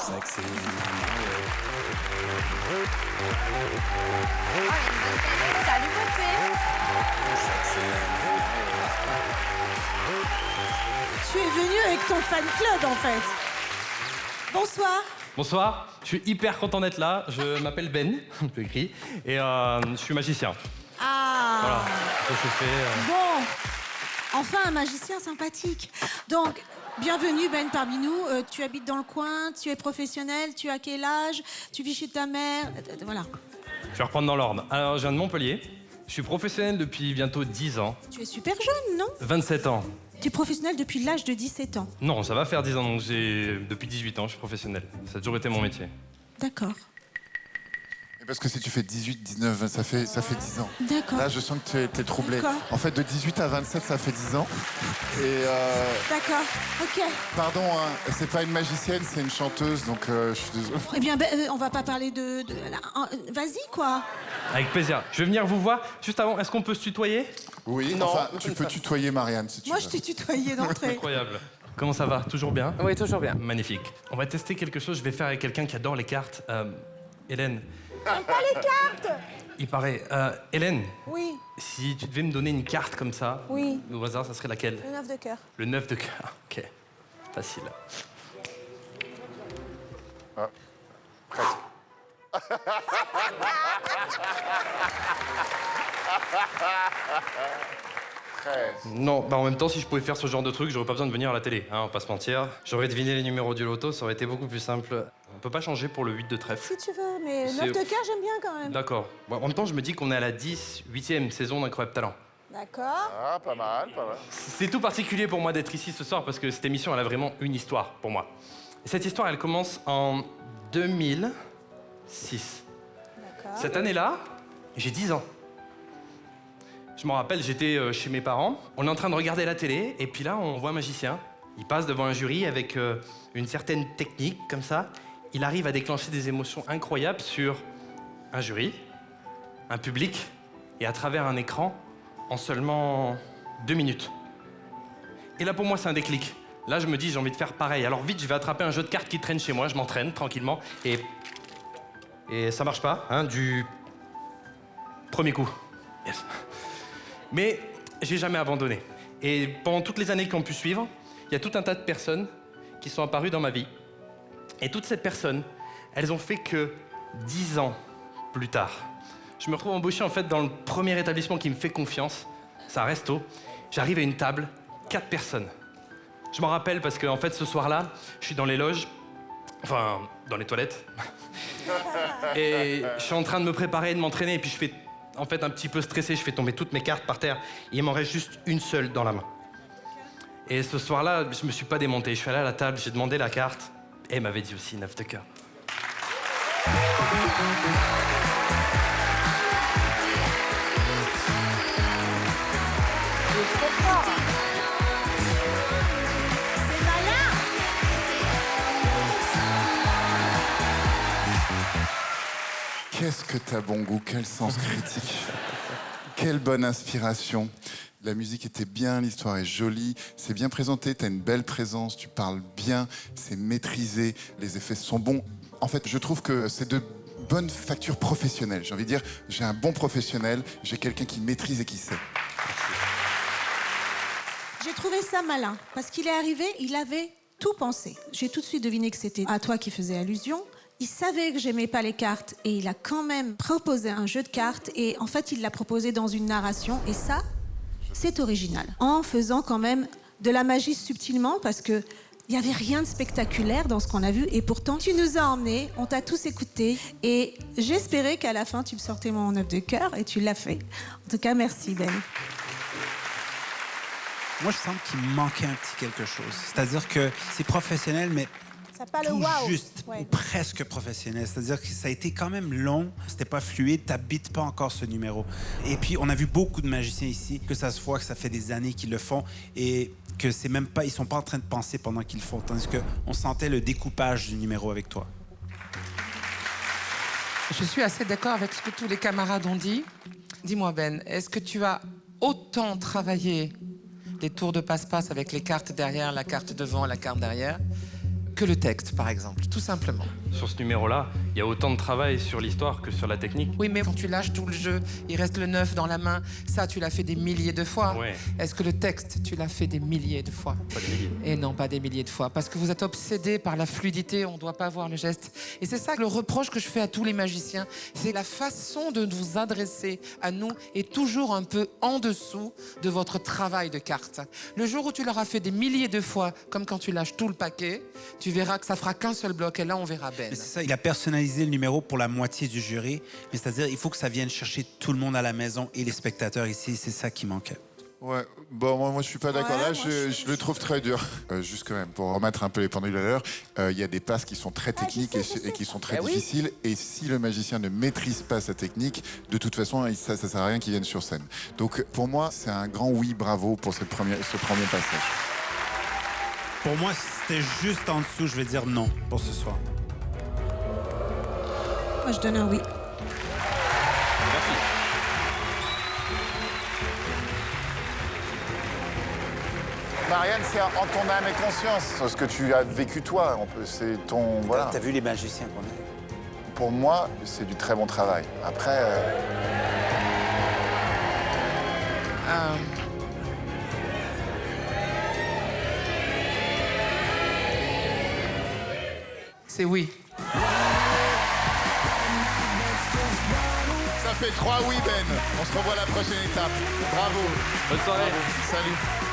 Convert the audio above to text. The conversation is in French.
Salut beauté. Tu es venu avec ton fan club en fait. Bonsoir. Bonsoir, je suis hyper content d'être là. Je m'appelle Ben, un peu écrit, et je suis magicien. Ah. Voilà, ça se fait. Bon, enfin un magicien sympathique. Donc, bienvenue Ben parmi nous. Tu habites dans le coin, tu es professionnel, tu as quel âge? Tu vis chez ta mère? Voilà. Je vais reprendre dans l'ordre. Alors, je viens de Montpellier. Je suis professionnel depuis bientôt 10 ans. Tu es super jeune, non? 27 ans. Tu es professionnel depuis l'âge de 17 ans. Non, ça va faire 10 ans, donc depuis 18 ans, je suis professionnel. Ça a toujours été mon métier. D'accord. Parce que si tu fais 18, 19, 20, ça fait 10 ans. D'accord. Là, je sens que tu es troublé. D'accord. En fait, de 18 à 27, ça fait 10 ans. Et D'accord, ok. pardon, hein, c'est pas une magicienne, c'est une chanteuse, donc je suis désolé. Eh bien, Ben, on va pas parler de... Vas-y, quoi. Avec plaisir. Je vais venir vous voir. Juste avant, est-ce qu'on peut se tutoyer? Oui, Non. enfin, tu peux tutoyer Marianne si tu Moi, veux. je t'ai tutoyé d'entrée. Incroyable. Comment ça va? Toujours bien? Oui, toujours bien. Magnifique. On va tester quelque chose. Je vais faire avec quelqu'un qui adore les cartes. Hélène. Pas les cartes. Il paraît. Hélène, Oui, si tu devais me donner une carte comme ça, oui. au hasard, ça serait laquelle? Le 9 de cœur. Le 9 de cœur. Ok. Facile. Non, bah en même temps, si je pouvais faire ce genre de truc, j'aurais pas besoin de venir à la télé, hein, on va pas se mentir. J'aurais deviné les numéros du loto, ça aurait été beaucoup plus simple. On peut pas changer pour le 8 de trèfle. Si tu veux, mais C'est- 9 de cœur, j'aime bien quand même. D'accord. Bon, en même temps, je me dis qu'on est à la 8e saison d'Incroyable Talent. D'accord. Ah, pas mal, pas mal. C'est tout particulier pour moi d'être ici ce soir parce que cette émission, elle a vraiment une histoire pour moi. Et cette histoire, elle commence en 2006. D'accord. Cette année-là, j'ai 10 ans. Je me rappelle, j'étais chez mes parents, on est en train de regarder la télé, et puis là, on voit un magicien. Il passe devant un jury avec une certaine technique, comme ça. Il arrive à déclencher des émotions incroyables sur un jury, un public, et à travers un écran, en seulement 2 minutes. Et là, pour moi, c'est un déclic. Là, je me dis, j'ai envie de faire pareil. Alors vite, je vais attraper un jeu de cartes qui traîne chez moi, je m'entraîne tranquillement, et ça marche pas, hein, du premier coup. Yes. Mais j'ai jamais abandonné. Et pendant toutes les années qui ont pu suivre, il y a tout un tas de personnes qui sont apparues dans ma vie. Et toutes ces personnes, elles ont fait que 10 ans plus tard. Je me retrouve embauché en fait dans le premier établissement qui me fait confiance. C'est un resto. J'arrive à une table, 4 personnes. Je m'en rappelle parce que en fait ce soir-là, je suis dans les loges, enfin dans les toilettes. Et je suis en train de me préparer, de m'entraîner, et puis je fais en fait un petit peu stressé, je fais tomber toutes mes cartes par terre. Et il m'en reste juste une seule dans la main. Et ce soir-là, je me suis pas démonté. Je suis allé à la table, j'ai demandé la carte, et elle m'avait dit aussi 9 de cœur. C'est malin. Qu'est-ce que t'as bon goût, quel sens critique. Quelle bonne inspiration. La musique était bien, l'histoire est jolie, c'est bien présenté, t'as une belle présence, tu parles bien, c'est maîtrisé, les effets sont bons. En fait, je trouve que c'est de bonne facture professionnelle. J'ai envie de dire, j'ai un bon professionnel, j'ai quelqu'un qui maîtrise et qui sait. J'ai trouvé ça malin, parce qu'il est arrivé, il avait tout pensé. J'ai tout de suite deviné que c'était à toi qui faisait allusion. Il savait que j'aimais pas les cartes, et il a quand même proposé un jeu de cartes, et en fait, il l'a proposé dans une narration, et ça, c'est original. En faisant quand même de la magie subtilement, parce que il n'y avait rien de spectaculaire dans ce qu'on a vu, et pourtant, tu nous as emmenés, on t'a tous écoutés, et j'espérais qu'à la fin, tu me sortais mon 9 de cœur, et tu l'as fait. En tout cas, merci, Ben. Moi, je sens qu'il me manquait un petit quelque chose. C'est-à-dire que c'est professionnel, mais Ça pas le tout wow. juste, Ouais. ou presque professionnel. C'est-à-dire que ça a été quand même long, c'était pas fluide, t'habites pas encore ce numéro. Et puis, on a vu beaucoup de magiciens ici, que ça se voit que ça fait des années qu'ils le font, et que c'est même pas, ils sont pas en train de penser pendant qu'ils le font, tandis qu'on sentait le découpage du numéro avec toi. Je suis assez d'accord avec ce que tous les camarades ont dit. Dis-moi Ben, est-ce que tu as autant travaillé les tours de passe-passe avec les cartes derrière, la carte devant, la carte derrière, que le texte, par exemple, tout simplement. Sur ce numéro-là, il y a autant de travail sur l'histoire que sur la technique. Oui, mais quand tu lâches tout le jeu, il reste le 9 dans la main. Ça, tu l'as fait des milliers de fois. Ouais. Est-ce que le texte, tu l'as fait des milliers de fois? Pas des milliers. Et non, pas des milliers de fois. Parce que vous êtes obsédé par la fluidité, on ne doit pas voir le geste. Et c'est ça le reproche que je fais à tous les magiciens. C'est la façon de vous adresser à nous est toujours un peu en dessous de votre travail de carte. Le jour où tu l'auras fait des milliers de fois, comme quand tu lâches tout le paquet, tu verras que ça fera qu'un seul bloc. Et là, on verra Ben. Mais c'est ça, il a personnalisé le numéro pour la moitié du jury. Mais c'est-à-dire, il faut que ça vienne chercher tout le monde à la maison et les spectateurs ici. C'est ça qui manquait. Ouais, bon, moi je suis pas d'accord. Ouais, Là, moi, je le trouve très dur. Juste quand même, pour remettre un peu les pendules à l'heure, il y a des passes qui sont très techniques je sais, et qui sont très Eh oui. difficiles. Et si le magicien ne maîtrise pas sa technique, de toute façon, ça sert à rien qu'il vienne sur scène. Donc pour moi, c'est un grand oui, bravo pour ce premier passage. Pour moi, si c'était juste en dessous, je vais dire non pour ce soir. Moi, je donne un oui. Marianne, c'est en ton âme et conscience. Ce que tu as vécu toi, c'est ton... Voilà. T'as vu les magiciens qu'on a? Pour moi, c'est du très bon travail. Après... C'est oui. Ça fait 3 oui, Ben. On se revoit à la prochaine étape. Bravo. Bonne soirée. Salut.